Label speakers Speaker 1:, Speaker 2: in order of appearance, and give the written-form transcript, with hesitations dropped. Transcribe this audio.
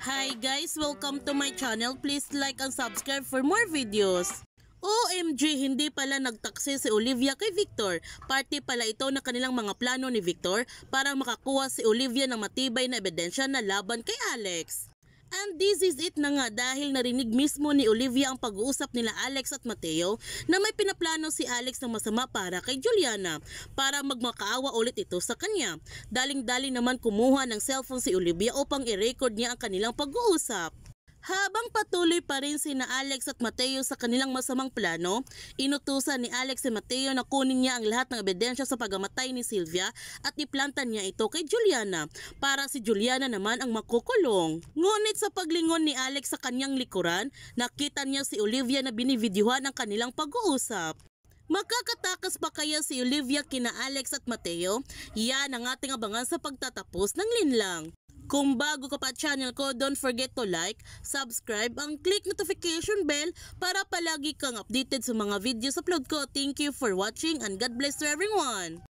Speaker 1: Hi guys! Welcome to my channel. Please like and subscribe for more videos. OMG! Hindi pala nagtaksi si Olivia kay Victor. Party pala ito na kanilang mga plano ni Victor para makakuha si Olivia ng matibay na ebidensya na laban kay Alex. And this is it na nga dahil narinig mismo ni Olivia ang pag-uusap nila Alex at Mateo na may pinaplano si Alex ng masama para kay Juliana para magmakaawa ulit ito sa kanya. Daling-daling naman kumuha ng cellphone si Olivia upang i-record niya ang kanilang pag-uusap. Habang patuloy pa rin sina Alex at Mateo sa kanilang masamang plano, inutusan ni Alex si Mateo na kunin niya ang lahat ng ebidensya sa pagamatay ni Sylvia at iplanta niya ito kay Juliana para si Juliana naman ang makukulong. Ngunit sa paglingon ni Alex sa kanyang likuran, nakita niya si Olivia na binivideohan ang kanilang pag-uusap. Makakatakas pa kaya si Olivia kina Alex at Mateo? Yan ang ating abangan sa pagtatapos ng linlang. Kung bago ka pa channel ko, don't forget to like, subscribe, and click notification bell para palagi kang updated sa mga videos upload ko. Thank you for watching and God bless to everyone!